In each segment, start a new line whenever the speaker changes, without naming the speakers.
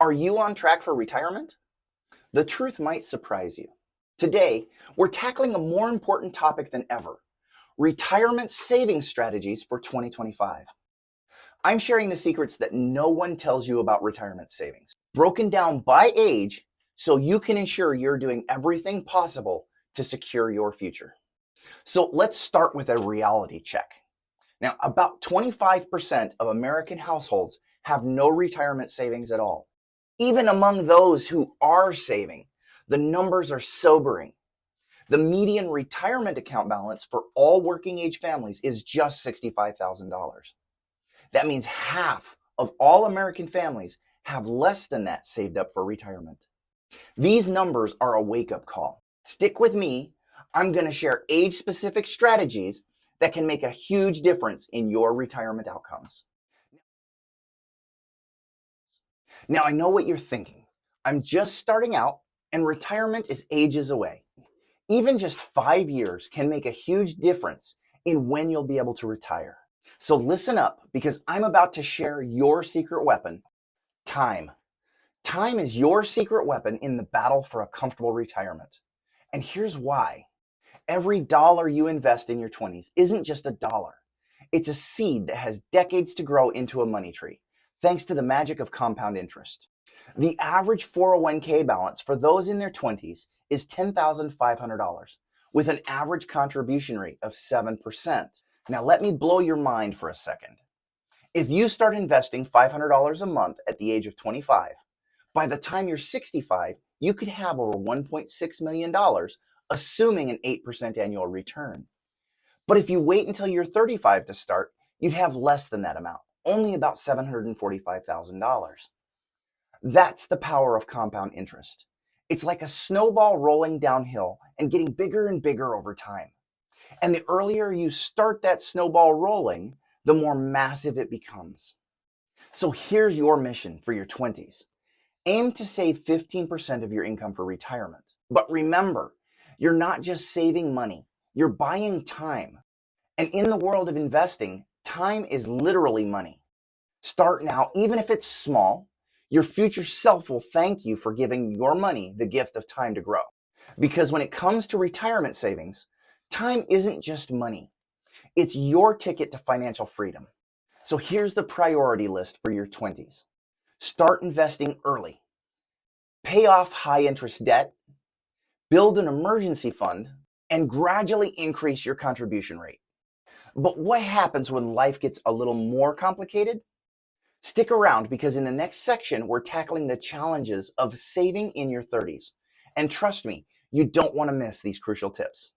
Are you on track for retirement? The truth might surprise you. Today, we're tackling a more important topic than ever: retirement saving strategies for 2025. I'm sharing the secrets that no one tells you about retirement savings, broken down by age so you can ensure you're doing everything possible to secure your future. So let's start with a reality check. Now, about 25% of American households have no retirement savings at all. Even among those who are saving, the numbers are sobering. The median retirement account balance for all working age families is just $65,000. That means half of all American families have less than that saved up for retirement. These numbers are a wake-up call. Stick with me. I'm going to share age-specific strategies that can make a huge difference in your retirement outcomes. Now, I know what you're thinking. I'm just starting out and retirement is ages away. Even just 5 years can make a huge difference in when you'll be able to retire. So listen up, because I'm about to share your secret weapon: time. Time is your secret weapon in the battle for a comfortable retirement. And here's why. Every dollar you invest in your 20s isn't just a dollar. It's a seed that has decades to grow into a money tree, thanks to the magic of compound interest. The average 401k balance for those in their 20s is $10,500, with an average contribution rate of 7%. Now let me blow your mind for a second. If you start investing $500 a month at the age of 25, by the time you're 65, you could have over $1.6 million, assuming an 8% annual return. But if you wait until you're 35 to start, you'd have less than that amount, only about $745,000. That's the power of compound interest. It's like a snowball rolling downhill and getting bigger and bigger over time. And the earlier you start that snowball rolling, the more massive it becomes. So here's your mission for your 20s. Aim to save 15% of your income for retirement. But remember, you're not just saving money, you're buying time. And in the world of investing, time is literally money. Start now, even if it's small. Your future self will thank you for giving your money the gift of time to grow. Because when it comes to retirement savings, time isn't just money. It's your ticket to financial freedom. So here's the priority list for your 20s. Start investing early. Pay off high interest debt. Build an emergency fund, and gradually increase your contribution rate. But what happens when life gets a little more complicated? Stick around, because in the next section, we're tackling the challenges of saving in your 30s. And trust me, you don't want to miss these crucial tips.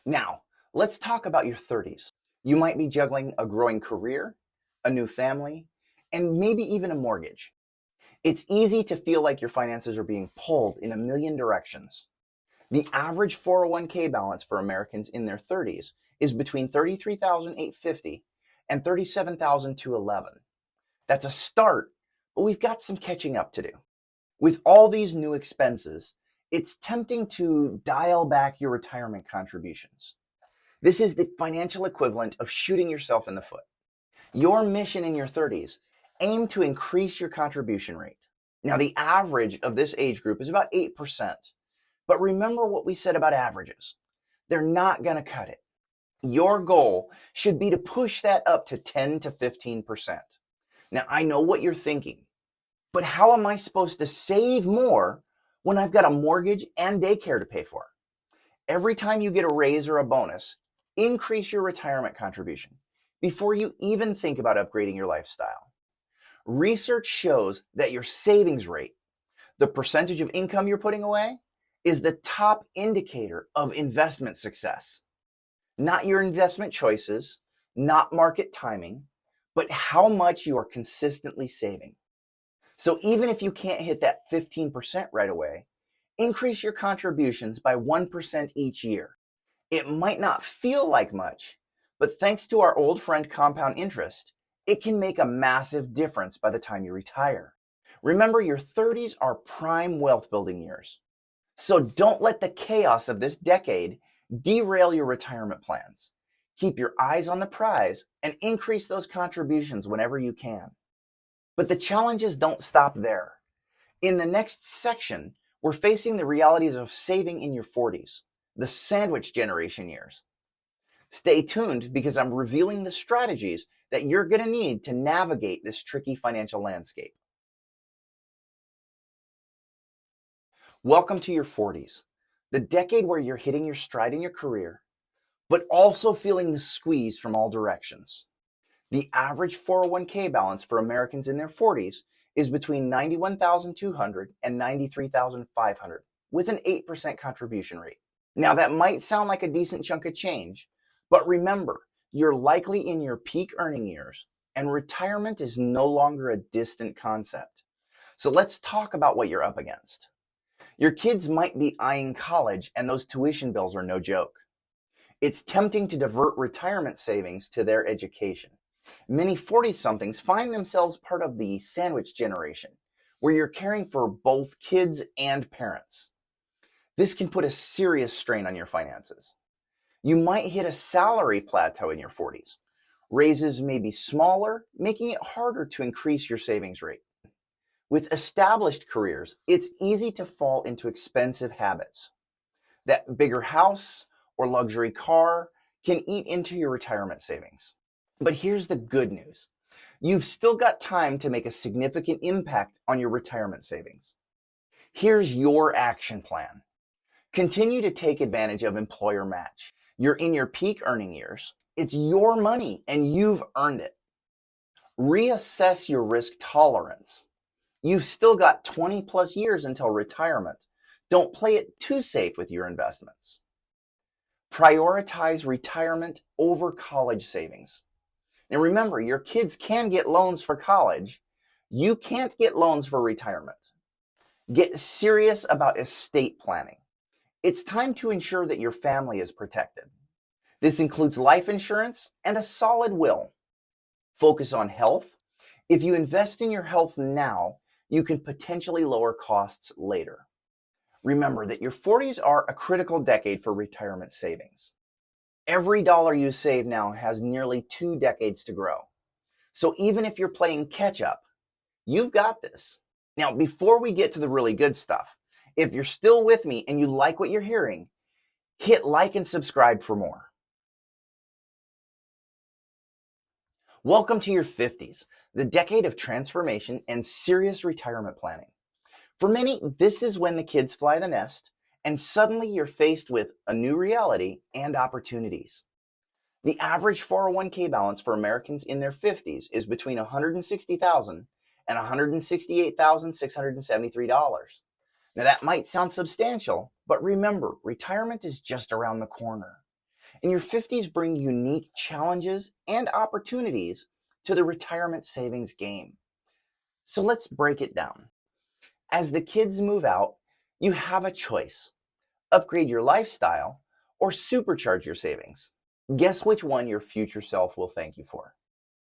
Now, let's talk about your 30s. You might be juggling a growing career, a new family, and maybe even a mortgage. It's easy to feel like your finances are being pulled in a million directions. The average 401k balance for Americans in their 30s is between $33,850 and $37,211. That's a start, but we've got some catching up to do. With all these new expenses, it's tempting to dial back your retirement contributions. This is the financial equivalent of shooting yourself in the foot. Your mission in your 30s: aim to increase your contribution rate. Now, the average of this age group is about 8%. But remember what we said about averages. They're not going to cut it. Your goal should be to push that up to 10 to 15%. Now, I know what you're thinking, but how am I supposed to save more when I've got a mortgage and daycare to pay for? Every time you get a raise or a bonus, increase your retirement contribution before you even think about upgrading your lifestyle. Research shows that your savings rate, the percentage of income you're putting away, is the top indicator of investment success. Not your investment choices, not market timing, but how much you are consistently saving. So even if you can't hit that 15% right away, increase your contributions by 1% each year. It might not feel like much, but thanks to our old friend compound interest, it can make a massive difference by the time you retire. Remember, your 30s are prime wealth building years. So don't let the chaos of this decade derail your retirement plans. Keep your eyes on the prize and increase those contributions whenever you can. But the challenges don't stop there. In the next section, we're facing the realities of saving in your 40s, the sandwich generation years. Stay tuned because I'm revealing the strategies that you're going to need to navigate this tricky financial landscape. Welcome to your 40s, the decade where you're hitting your stride in your career, but also feeling the squeeze from all directions. The average 401k balance for Americans in their 40s is between $91,200 and $93,500 with an 8% contribution rate. Now that might sound like a decent chunk of change, but remember, you're likely in your peak earning years and retirement is no longer a distant concept. So let's talk about what you're up against. Your kids might be eyeing college and those tuition bills are no joke. It's tempting to divert retirement savings to their education. Many 40-somethings find themselves part of the sandwich generation, where you're caring for both kids and parents. This can put a serious strain on your finances. You might hit a salary plateau in your 40s. Raises may be smaller, making it harder to increase your savings rate. With established careers, it's easy to fall into expensive habits. That bigger house or luxury car can eat into your retirement savings. But here's the good news. You've still got time to make a significant impact on your retirement savings. Here's your action plan. Continue to take advantage of employer match. You're in your peak earning years. It's your money and you've earned it. Reassess your risk tolerance. You've still got 20 plus years until retirement. Don't play it too safe with your investments. Prioritize retirement over college savings. And remember, your kids can get loans for college. You can't get loans for retirement. Get serious about estate planning. It's time to ensure that your family is protected. This includes life insurance and a solid will. Focus on health. If you invest in your health now, you can potentially lower costs later. Remember that your 40s are a critical decade for retirement savings. Every dollar you save now has nearly 2 decades to grow. So even if you're playing catch up, you've got this. Now, before we get to the really good stuff, if you're still with me and you like what you're hearing, hit like and subscribe for more. Welcome to your 50s, the decade of transformation and serious retirement planning. For many, this is when the kids fly the nest, and suddenly you're faced with a new reality and opportunities. The average 401k balance for Americans in their 50s is between $160,000 and $168,673. Now that might sound substantial, but remember, retirement is just around the corner. And your 50s bring unique challenges and opportunities to the retirement savings game. So let's break it down. As the kids move out, you have a choice. Upgrade your lifestyle or supercharge your savings. Guess which one your future self will thank you for.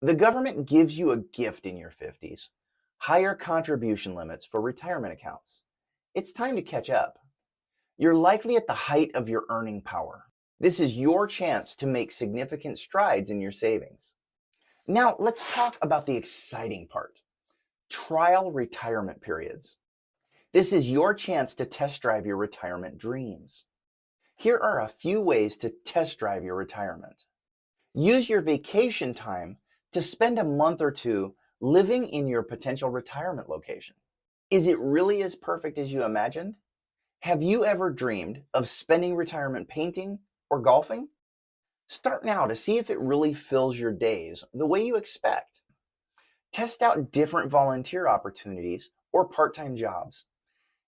The government gives you a gift in your 50s, higher contribution limits for retirement accounts. It's time to catch up. You're likely at the height of your earning power. This is your chance to make significant strides in your savings. Now let's talk about the exciting part, trial retirement periods. This is your chance to test drive your retirement dreams. Here are a few ways to test drive your retirement. Use your vacation time to spend a month or two living in your potential retirement location. Is it really as perfect as you imagined? Have you ever dreamed of spending retirement painting or golfing? Start now to see if it really fills your days the way you expect. Test out different volunteer opportunities or part-time jobs.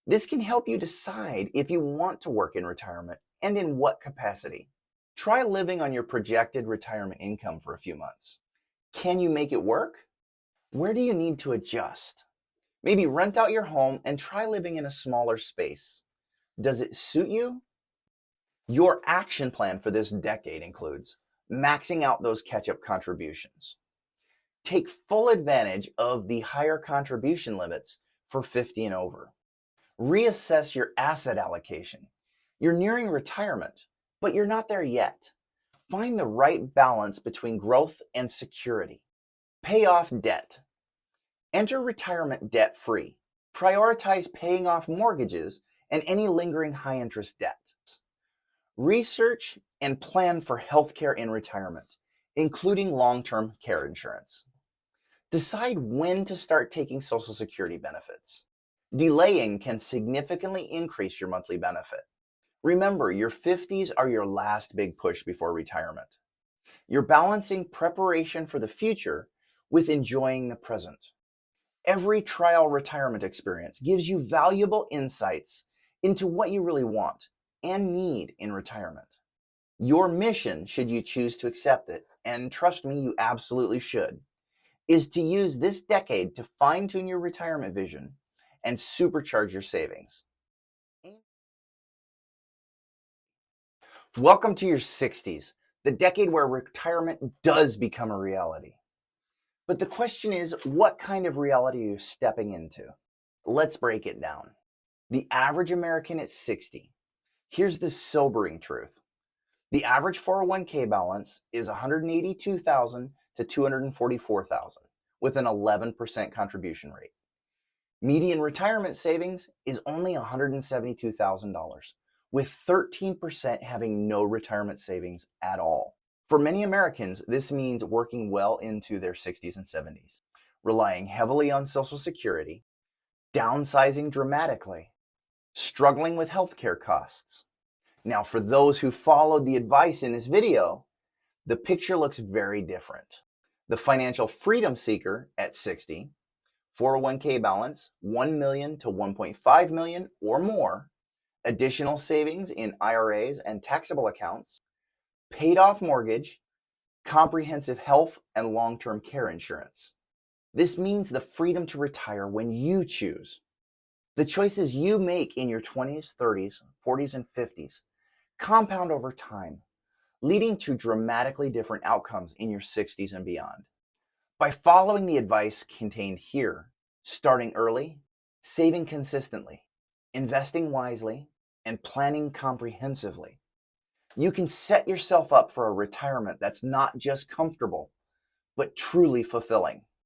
This can help you decide if you want to work in retirement and in what capacity. Try living on your projected retirement income for a few months. Can you make it work? Where do you need to adjust? Maybe rent out your home and try living in a smaller space. Does it suit you? Your action plan for this decade includes maxing out those catch-up contributions. Take full advantage of the higher contribution limits for 50 and over. Reassess your asset allocation. You're nearing retirement, but you're not there yet. Find the right balance between growth and security. Pay off debt. Enter retirement debt-free. Prioritize paying off mortgages and any lingering high-interest debt. Research and plan for healthcare in retirement, including long-term care insurance. Decide when to start taking Social Security benefits. Delaying can significantly increase your monthly benefit. Remember, your 50s are your last big push before retirement. You're balancing preparation for the future with enjoying the present. Every trial retirement experience gives you valuable insights into what you really want and need in retirement. Your mission, should you choose to accept it, and trust me, you absolutely should, is to use this decade to fine-tune your retirement vision and supercharge your savings. Welcome to your 60s, the decade where retirement does become a reality. But the question is, what kind of reality are you stepping into? Let's break it down. The average American at 60. Here's the sobering truth. The average 401k balance is $182,000 to $244,000 with an 11% contribution rate. Median retirement savings is only $172,000, with 13% having no retirement savings at all. For many Americans, this means working well into their 60s and 70s, relying heavily on Social Security, downsizing dramatically, struggling with healthcare costs. Now, for those who followed the advice in this video, the picture looks very different. The financial freedom seeker at 60, 401k balance, 1 million to 1.5 million or more, additional savings in IRAs and taxable accounts, paid off mortgage, comprehensive health and long-term care insurance. This means the freedom to retire when you choose. The choices you make in your 20s, 30s, 40s, and 50s compound over time, leading to dramatically different outcomes in your 60s and beyond. By following the advice contained here, starting early, saving consistently, investing wisely, and planning comprehensively, you can set yourself up for a retirement that's not just comfortable, but truly fulfilling.